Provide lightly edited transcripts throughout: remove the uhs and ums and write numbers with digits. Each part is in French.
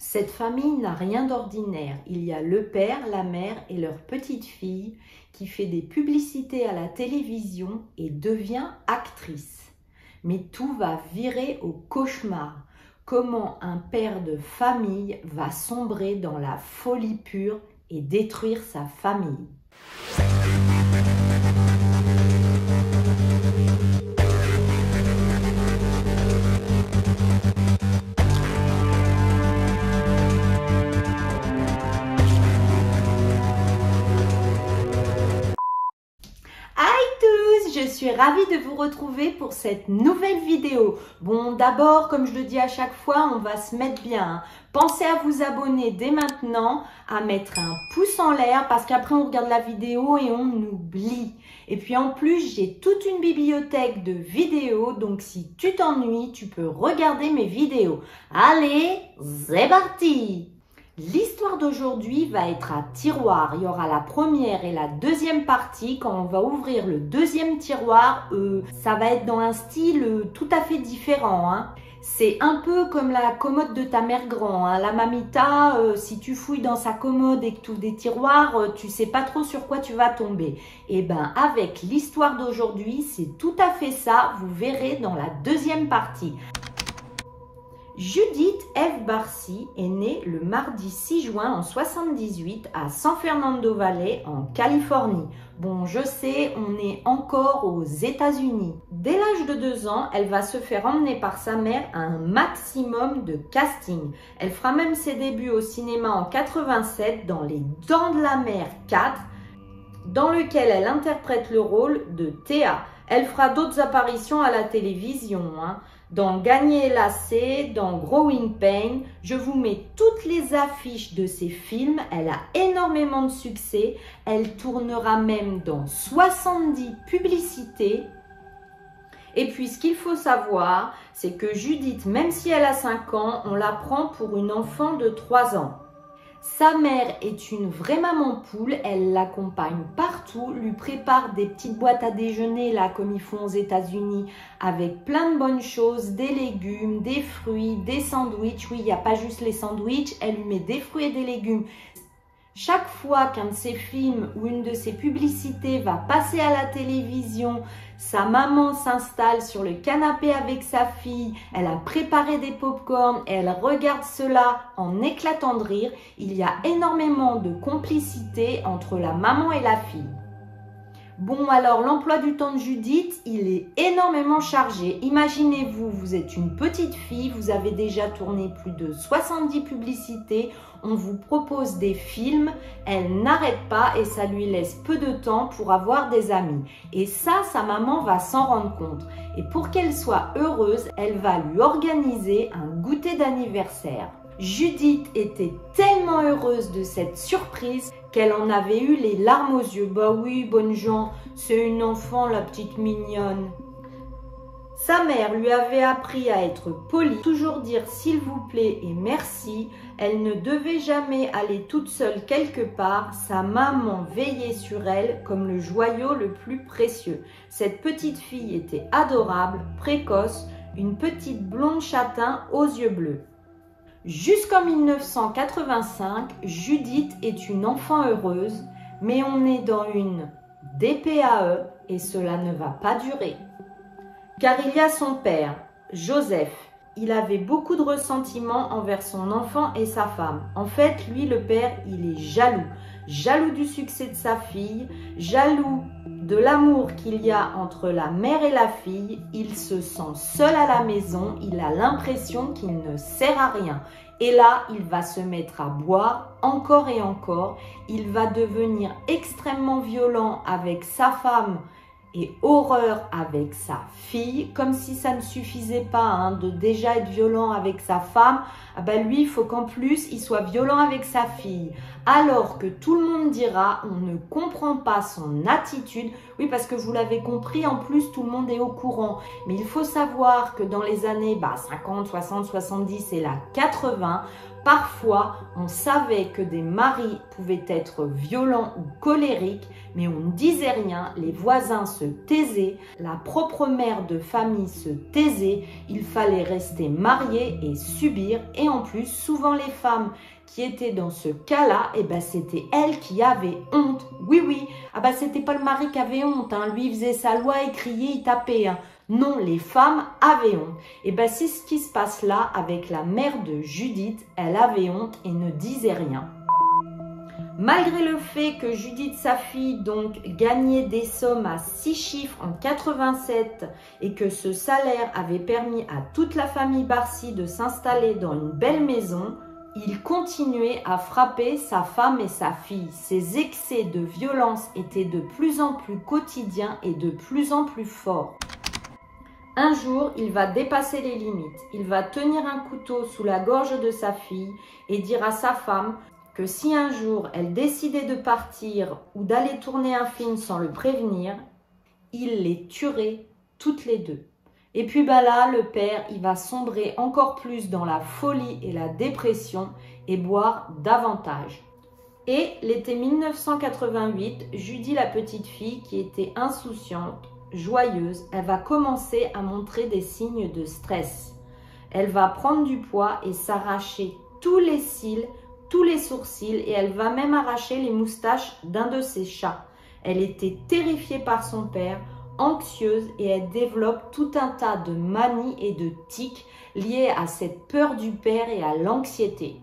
Cette famille n'a rien d'ordinaire. Il y a le père, la mère et leur petite fille qui fait des publicités à la télévision et devient actrice. Mais tout va virer au cauchemar. Comment un père de famille va sombrer dans la folie pure et détruire sa famille. Je suis ravie de vous retrouver pour cette nouvelle vidéo. Bon, d'abord, comme je le dis à chaque fois, on va se mettre bien. Pensez à vous abonner dès maintenant, à mettre un pouce en l'air parce qu'après on regarde la vidéo et on oublie. Et puis en plus, j'ai toute une bibliothèque de vidéos, donc si tu t'ennuies, tu peux regarder mes vidéos. Allez, c'est parti! L'histoire d'aujourd'hui va être à tiroir. Il y aura la première et la deuxième partie. Quand on va ouvrir le deuxième tiroir, ça va être dans un style tout à fait différent. C'est un peu comme la commode de ta mère grand. La mamita, si tu fouilles dans sa commode et que tu ouvres des tiroirs, tu sais pas trop sur quoi tu vas tomber. Et ben avec l'histoire d'aujourd'hui, c'est tout à fait ça. Vous verrez dans la deuxième partie. Judith Eve Barcy est née le mardi 6 juin en 78 à San Fernando Valley en Californie. Bon, je sais, on est encore aux États-Unis. Dès l'âge de 2 ans, elle va se faire emmener par sa mère à un maximum de casting. Elle fera même ses débuts au cinéma en 87 dans Les Dents de la Mer 4, dans lequel elle interprète le rôle de Théa. Elle fera d'autres apparitions à la télévision, dans Gagner et lasser, dans Growing Pain. Je vous mets toutes les affiches de ces films. Elle a énormément de succès. Elle tournera même dans 70 publicités. Et puis, ce qu'il faut savoir, c'est que Judith, même si elle a 5 ans, on la prend pour une enfant de 3 ans. Sa mère est une vraie maman poule, elle l'accompagne partout, lui prépare des petites boîtes à déjeuner là comme ils font aux États-Unis avec plein de bonnes choses, des légumes, des fruits, des sandwichs. Oui, il n'y a pas juste les sandwichs, elle lui met des fruits et des légumes. Chaque fois qu'un de ses films ou une de ses publicités va passer à la télévision, sa maman s'installe sur le canapé avec sa fille, elle a préparé des pop-corn et elle regarde cela en éclatant de rire. Il y a énormément de complicité entre la maman et la fille. Bon, alors l'emploi du temps de Judith, il est énormément chargé. Imaginez-vous, vous êtes une petite fille, vous avez déjà tourné plus de 70 publicités, on vous propose des films, elle n'arrête pas et ça lui laisse peu de temps pour avoir des amis. Et ça, sa maman va s'en rendre compte. Et pour qu'elle soit heureuse, elle va lui organiser un goûter d'anniversaire. Judith était tellement heureuse de cette surprise qu'elle en avait eu les larmes aux yeux. Bah oui, bonne gens, c'est une enfant, la petite mignonne. Sa mère lui avait appris à être polie, toujours dire s'il vous plaît et merci. Elle ne devait jamais aller toute seule quelque part. Sa maman veillait sur elle comme le joyau le plus précieux. Cette petite fille était adorable, précoce, une petite blonde châtain aux yeux bleus. Jusqu'en 1985, Judith est une enfant heureuse, mais on est dans une DPAE et cela ne va pas durer. Car il y a son père, Joseph. Il avait beaucoup de ressentiments envers son enfant et sa femme. En fait, lui, le père, il est jaloux. Jaloux du succès de sa fille, jaloux de l'amour qu'il y a entre la mère et la fille. Il se sent seul à la maison, il a l'impression qu'il ne sert à rien. Et là, il va se mettre à boire encore et encore. Il va devenir extrêmement violent avec sa femme et horreur avec sa fille, comme si ça ne suffisait pas de déjà être violent avec sa femme. Ah ben lui, il faut qu'en plus, il soit violent avec sa fille. Alors que tout le monde dira, on ne comprend pas son attitude. Oui, parce que vous l'avez compris, en plus, tout le monde est au courant. Mais il faut savoir que dans les années 50, 60, 70 et là 80, Parfois, on savait que des maris pouvaient être violents ou colériques, mais on ne disait rien, les voisins se taisaient, la propre mère de famille se taisait, il fallait rester marié et subir. Et en plus, souvent les femmes qui étaient dans ce cas-là, c'était elles qui avaient honte. Oui, c'était pas le mari qui avait honte, hein. Lui il faisait sa loi, il criait, il tapait, hein. Non, les femmes avaient honte. C'est ce qui se passe là avec la mère de Judith. Elle avait honte et ne disait rien. Malgré le fait que Judith, sa fille, donc gagnait des sommes à 6 chiffres en 87 et que ce salaire avait permis à toute la famille Barcy de s'installer dans une belle maison, il continuait à frapper sa femme et sa fille. Ses excès de violence étaient de plus en plus quotidiens et de plus en plus forts. Un jour, il va dépasser les limites. Il va tenir un couteau sous la gorge de sa fille et dire à sa femme que si un jour elle décidait de partir ou d'aller tourner un film sans le prévenir, il les tuerait toutes les deux. Et puis là, le père, il va sombrer encore plus dans la folie et la dépression et boire davantage. Et l'été 1988, Judy, la petite fille qui était insouciante, joyeuse, elle va commencer à montrer des signes de stress. Elle va prendre du poids et s'arracher tous les cils, tous les sourcils et elle va même arracher les moustaches d'un de ses chats. Elle était terrifiée par son père, anxieuse et elle développe tout un tas de manies et de tics liés à cette peur du père et à l'anxiété.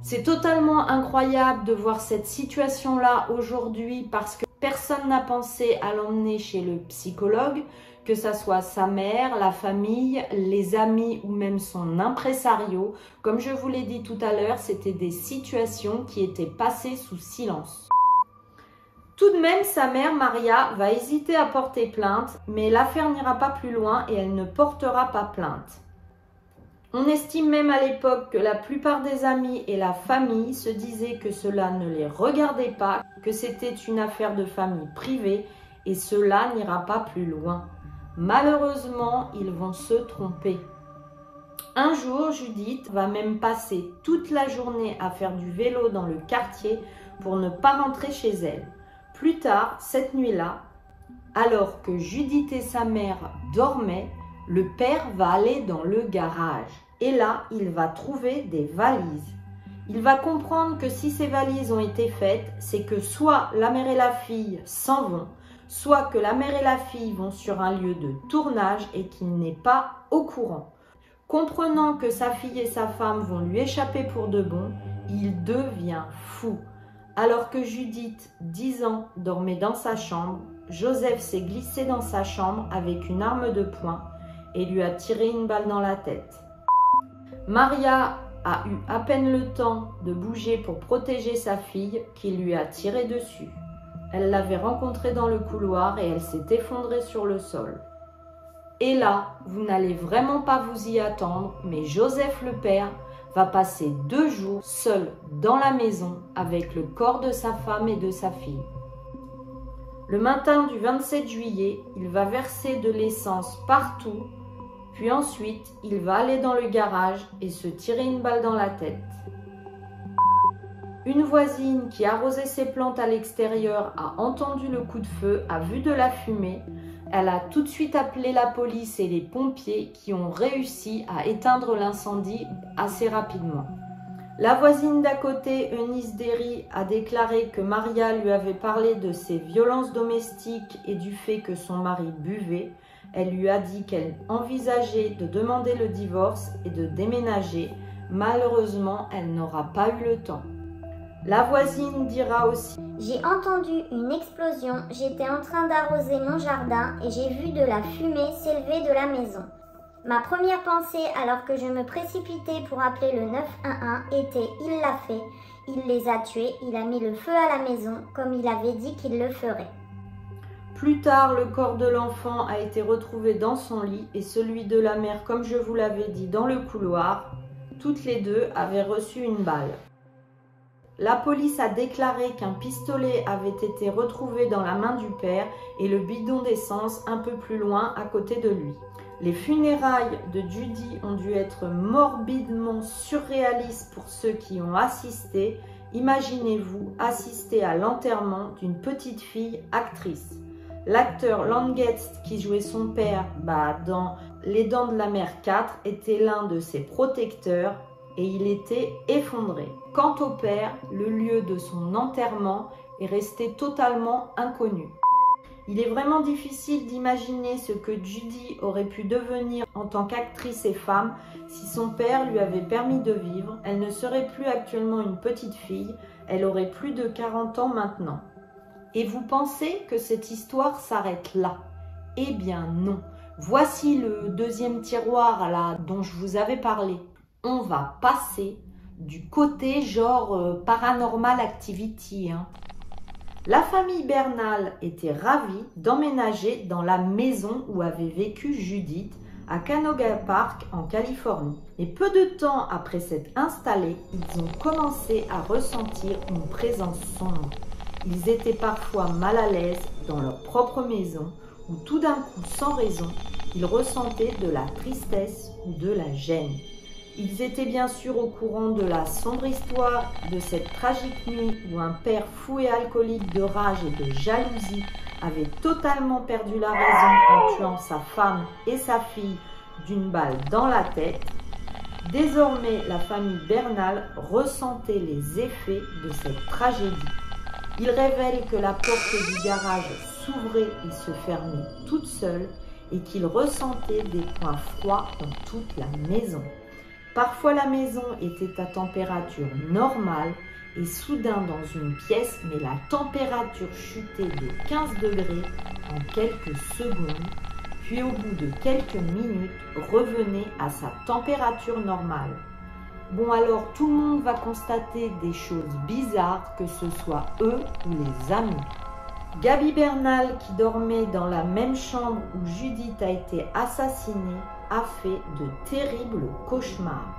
C'est totalement incroyable de voir cette situation-là aujourd'hui parce que personne n'a pensé à l'emmener chez le psychologue, que ça soit sa mère, la famille, les amis ou même son impresario. Comme je vous l'ai dit tout à l'heure, c'était des situations qui étaient passées sous silence. Tout de même, sa mère, Maria, va hésiter à porter plainte, mais l'affaire n'ira pas plus loin et elle ne portera pas plainte. On estime même à l'époque que la plupart des amis et la famille se disaient que cela ne les regardait pas, que c'était une affaire de famille privée et cela n'ira pas plus loin. Malheureusement, ils vont se tromper. Un jour, Judith va même passer toute la journée à faire du vélo dans le quartier pour ne pas rentrer chez elle. Plus tard, cette nuit-là, alors que Judith et sa mère dormaient, le père va aller dans le garage. Et là, il va trouver des valises. Il va comprendre que si ces valises ont été faites, c'est que soit la mère et la fille s'en vont, soit que la mère et la fille vont sur un lieu de tournage et qu'il n'est pas au courant. Comprenant que sa fille et sa femme vont lui échapper pour de bon, il devient fou. Alors que Judith, 10 ans, dormait dans sa chambre, Joseph s'est glissé dans sa chambre avec une arme de poing et lui a tiré une balle dans la tête. Maria a eu à peine le temps de bouger pour protéger sa fille qui lui a tiré dessus. Elle l'avait rencontrée dans le couloir et elle s'est effondrée sur le sol. Et là, vous n'allez vraiment pas vous y attendre, mais Joseph le père va passer 2 jours seul dans la maison avec le corps de sa femme et de sa fille. Le matin du 27 juillet, il va verser de l'essence partout. Puis ensuite, il va aller dans le garage et se tirer une balle dans la tête. Une voisine qui arrosait ses plantes à l'extérieur a entendu le coup de feu, a vu de la fumée. Elle a tout de suite appelé la police et les pompiers qui ont réussi à éteindre l'incendie assez rapidement. La voisine d'à côté, Eunice Derry, a déclaré que Maria lui avait parlé de ses violences domestiques et du fait que son mari buvait. Elle lui a dit qu'elle envisageait de demander le divorce et de déménager. Malheureusement, elle n'aura pas eu le temps. La voisine dira aussi « J'ai entendu une explosion, j'étais en train d'arroser mon jardin et j'ai vu de la fumée s'élever de la maison. Ma première pensée alors que je me précipitais pour appeler le 911 était « Il l'a fait, il les a tués, il a mis le feu à la maison comme il avait dit qu'il le ferait. » Plus tard, le corps de l'enfant a été retrouvé dans son lit et celui de la mère, comme je vous l'avais dit, dans le couloir. Toutes les deux avaient reçu une balle. La police a déclaré qu'un pistolet avait été retrouvé dans la main du père et le bidon d'essence un peu plus loin à côté de lui. Les funérailles de Judy ont dû être morbidement surréalistes pour ceux qui ont assisté. Imaginez-vous assister à l'enterrement d'une petite fille actrice. L'acteur Langest, qui jouait son père dans Les Dents de la Mer 4, était l'un de ses protecteurs et il était effondré. Quant au père, le lieu de son enterrement est resté totalement inconnu. Il est vraiment difficile d'imaginer ce que Judy aurait pu devenir en tant qu'actrice et femme si son père lui avait permis de vivre. Elle ne serait plus actuellement une petite fille, elle aurait plus de 40 ans maintenant. Et vous pensez que cette histoire s'arrête là? Eh bien non. Voici le deuxième tiroir là dont je vous avais parlé. On va passer du côté genre Paranormal Activity. La famille Bernal était ravie d'emménager dans la maison où avait vécu Judith à Canoga Park en Californie. Et peu de temps après s'être installés, ils ont commencé à ressentir une présence sombre. Ils étaient parfois mal à l'aise dans leur propre maison où tout d'un coup, sans raison, ils ressentaient de la tristesse ou de la gêne. Ils étaient bien sûr au courant de la sombre histoire de cette tragique nuit où un père fou et alcoolique de rage et de jalousie avait totalement perdu la raison en tuant sa femme et sa fille d'une balle dans la tête. Désormais, la famille Bernal ressentait les effets de cette tragédie. Il révèle que la porte du garage s'ouvrait et se fermait toute seule et qu'il ressentait des points froids dans toute la maison. Parfois la maison était à température normale et soudain dans une pièce, mais la température chutait de 15 degrés en quelques secondes, puis au bout de quelques minutes revenait à sa température normale. Bon alors tout le monde va constater des choses bizarres, que ce soit eux ou les amis. Gaby Bernal, qui dormait dans la même chambre où Judith a été assassinée, a fait de terribles cauchemars.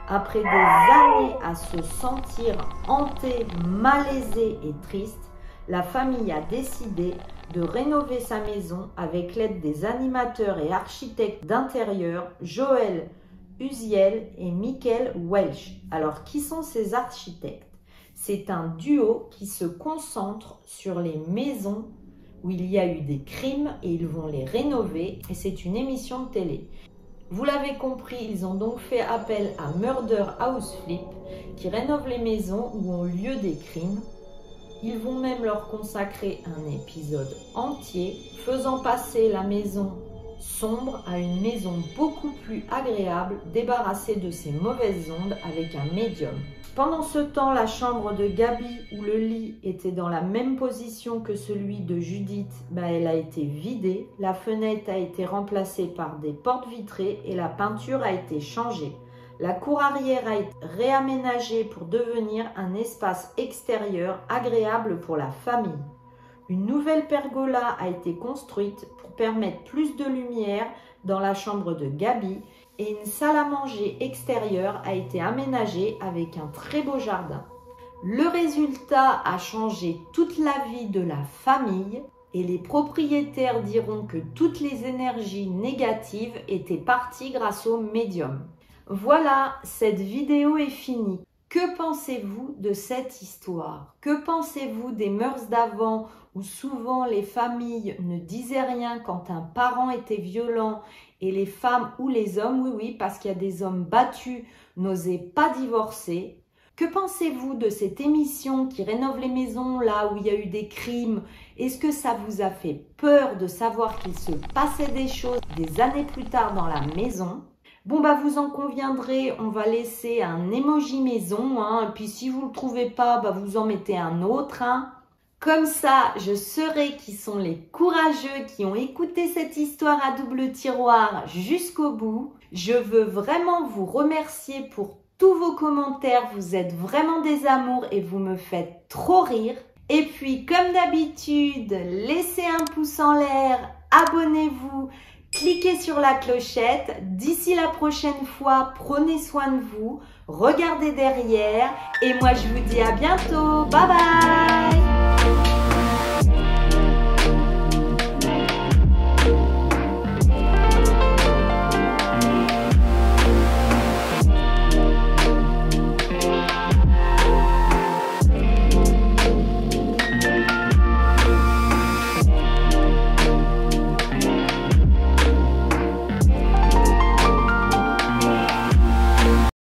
Après des années à se sentir hantée, malaisée et triste, la famille a décidé de rénover sa maison avec l'aide des animateurs et architectes d'intérieur Joël Uziel et Michael Welch. Alors, qui sont ces architectes? C'est un duo qui se concentre sur les maisons où il y a eu des crimes et ils vont les rénover. Et c'est une émission de télé. Vous l'avez compris, ils ont donc fait appel à Murder House Flip qui rénove les maisons où ont lieu des crimes. Ils vont même leur consacrer un épisode entier, faisant passer la maison sombre à une maison beaucoup plus agréable, débarrassée de ses mauvaises ondes avec un médium. Pendant ce temps, la chambre de Gaby, où le lit était dans la même position que celui de Judith, elle a été vidée. La fenêtre a été remplacée par des portes vitrées et la peinture a été changée. La cour arrière a été réaménagée pour devenir un espace extérieur agréable pour la famille. Une nouvelle pergola a été construite pour permettre plus de lumière dans la chambre de Gaby et une salle à manger extérieure a été aménagée avec un très beau jardin. Le résultat a changé toute la vie de la famille et les propriétaires diront que toutes les énergies négatives étaient parties grâce au médium. Voilà, cette vidéo est finie. Que pensez-vous de cette histoire? Que pensez-vous des mœurs d'avant où souvent les familles ne disaient rien quand un parent était violent et les femmes ou les hommes, oui, parce qu'il y a des hommes battus, n'osaient pas divorcer? Que pensez-vous de cette émission qui rénove les maisons là où il y a eu des crimes? Est-ce que ça vous a fait peur de savoir qu'il se passait des choses des années plus tard dans la maison? Bon, vous en conviendrez, on va laisser un emoji maison, et puis si vous ne le trouvez pas, vous en mettez un autre. Comme ça, je saurai qui sont les courageux qui ont écouté cette histoire à double tiroir jusqu'au bout. Je veux vraiment vous remercier pour tous vos commentaires, vous êtes vraiment des amours et vous me faites trop rire. Et puis, comme d'habitude, laissez un pouce en l'air, abonnez-vous. Cliquez sur la clochette. D'ici la prochaine fois, prenez soin de vous, regardez derrière et moi je vous dis à bientôt. Bye bye!